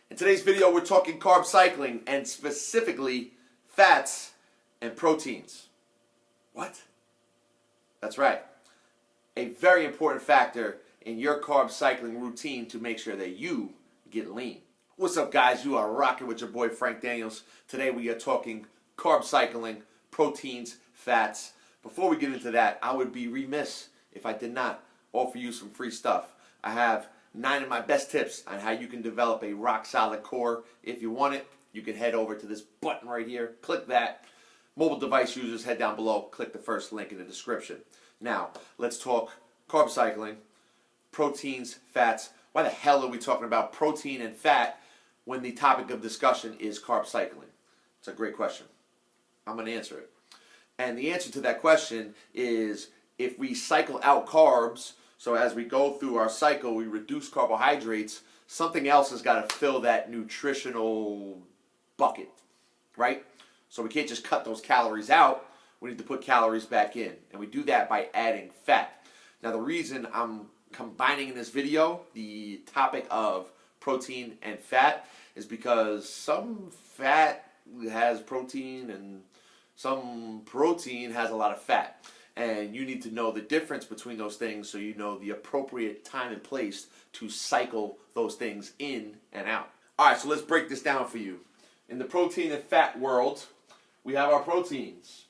In today's video, we're talking carb cycling and specifically fats and proteins. What? That's right. A very important factor in your carb cycling routine to make sure that you get lean. What's up, guys? You are rocking with your boy Frank Daniels. Today we are talking carb cycling, proteins, fats. Before we get into that, I would be remiss if I did not offer you some free stuff. I have 9 of my best tips on how you can develop a rock-solid core. If you want it, you can head over to this button right here. Click that. Mobile device users, head down below. Click the first link in the description. Now, let's talk carb cycling, proteins, fats. Why the hell are we talking about protein and fat when the topic of discussion is carb cycling? It's a great question. I'm going to answer it. And the answer to that question is if we cycle out carbs, so as we go through our cycle, we reduce carbohydrates, something else has got to fill that nutritional bucket, right? So we can't just cut those calories out. We need to put calories back in. And we do that by adding fat. Now, the reason I'm combining in this video the topic of protein and fat is because some fat has protein and some protein has a lot of fat. And you need to know the difference between those things so you know the appropriate time and place to cycle those things in and out. All right, so let's break this down for you. In the protein and fat world, we have our proteins.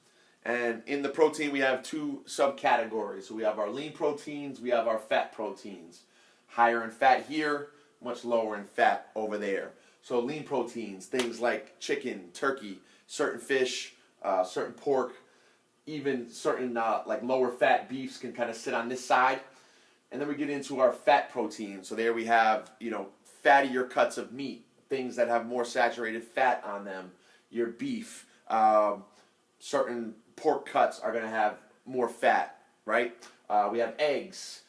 And in the protein, we have 2 subcategories. So we have our lean proteins, we have our fat proteins. Higher in fat here, much lower in fat over there. So lean proteins, things like chicken, turkey, certain fish, certain pork, even certain like lower fat beefs can kind of sit on this side. And then we get into our fat proteins. So there we have, fattier cuts of meat, things that have more saturated fat on them. Your beef, certain pork cuts are going to have more fat, right? We have eggs.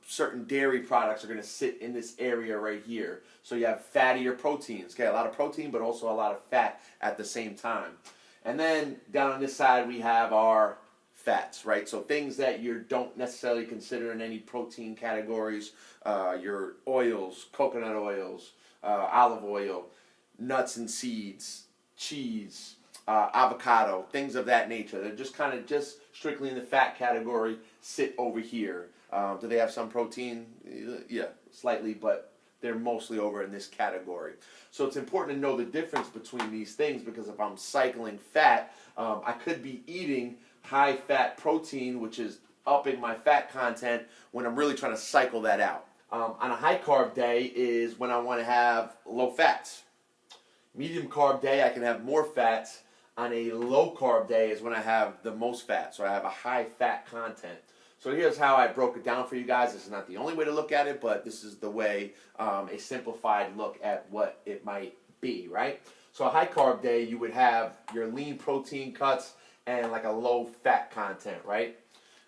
Certain dairy products are going to sit in this area right here. So you have fattier proteins. Okay, a lot of protein, but also a lot of fat at the same time. And then down on this side, we have our fats, right? So things that you don't necessarily consider in any protein categories, your oils, coconut oils, olive oil, nuts and seeds, cheese, avocado, things of that nature. They're just kind of just strictly in the fat category, sit over here. Do they have some protein? Yeah, slightly, but they're mostly over in this category. So it's important to know the difference between these things because if I'm cycling fat, I could be eating high-fat protein, which is upping my fat content when I'm really trying to cycle that out. On a high-carb day is when I want to have low fats. Medium-carb day, I can have more fats. On a low-carb day is when I have the most fat, so I have a high-fat content. So here's how I broke it down for you guys. This is not the only way to look at it, but this is the way, a simplified look at what it might be, right? So a high carb day, you would have your lean protein cuts and like a low fat content, right?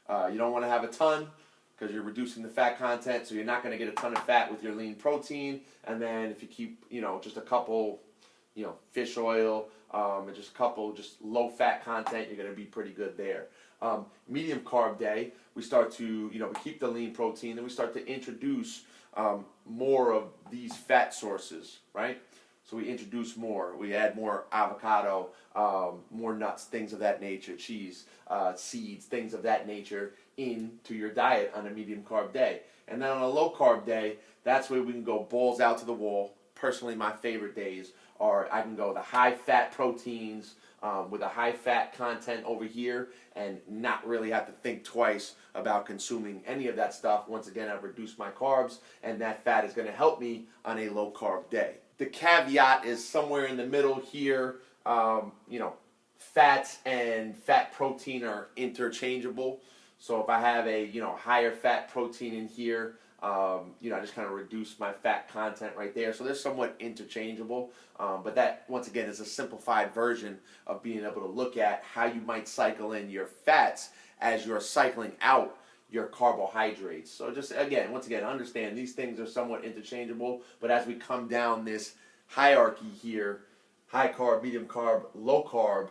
You don't want to have a ton because you're reducing the fat content, so you're not going to get a ton of fat with your lean protein. And then if you keep, just a couple, fish oil, and just a couple just low fat content, you're going to be pretty good there. Medium carb day, we start to, we keep the lean protein, and we start to introduce more of these fat sources, right? So we introduce more. We add more avocado, more nuts, things of that nature, cheese, seeds, things of that nature into your diet on a medium carb day. And then on a low carb day, that's where we can go balls out to the wall. Personally, my favorite days are I can go the high fat proteins, with a high fat content over here and not really have to think twice about consuming any of that stuff. Once again, I've reduced my carbs and that fat is going to help me on a low carb day. The caveat is somewhere in the middle here. Fats and fat protein are interchangeable. So if I have a higher fat protein in here, I just kind of reduce my fat content right there. So they're somewhat interchangeable. But that, once again, is a simplified version of being able to look at how you might cycle in your fats as you're cycling out your carbohydrates. So just, once again, understand these things are somewhat interchangeable. But as we come down this hierarchy here, high carb, medium carb, low carb,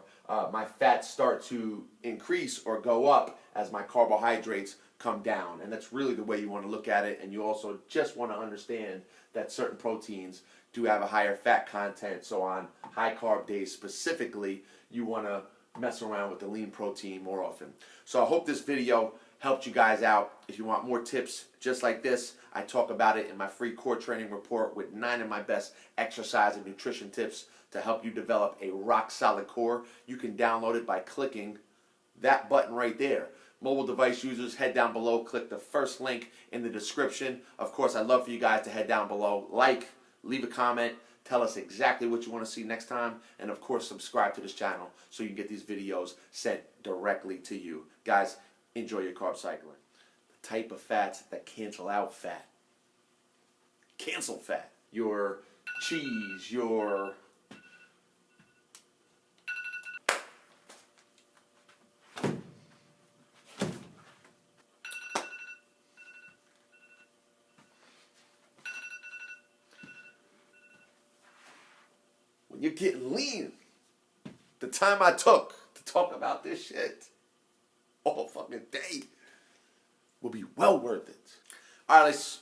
my fats start to increase or go up as my carbohydrates come down. And that's really the way you want to look at it. And you also just want to understand that certain proteins do have a higher fat content. So on high carb days specifically, you want to mess around with the lean protein more often. So I hope this video helped you guys out. If you want more tips just like this, I talk about it in my free core training report with 9 of my best exercise and nutrition tips to help you develop a rock solid core. You can download it by clicking that button right there. Mobile device users, head down below, click the first link in the description. Of course, I'd love for you guys to head down below, like, leave a comment, tell us exactly what you want to see next time, and of course, subscribe to this channel so you can get these videos sent directly to you. Guys, enjoy your carb cycling. The type of fats that cancel out fat. Cancel fat. Your cheese, your... When you're getting lean, the time I took to talk about this shit all fucking day will be well worth it. All right, let's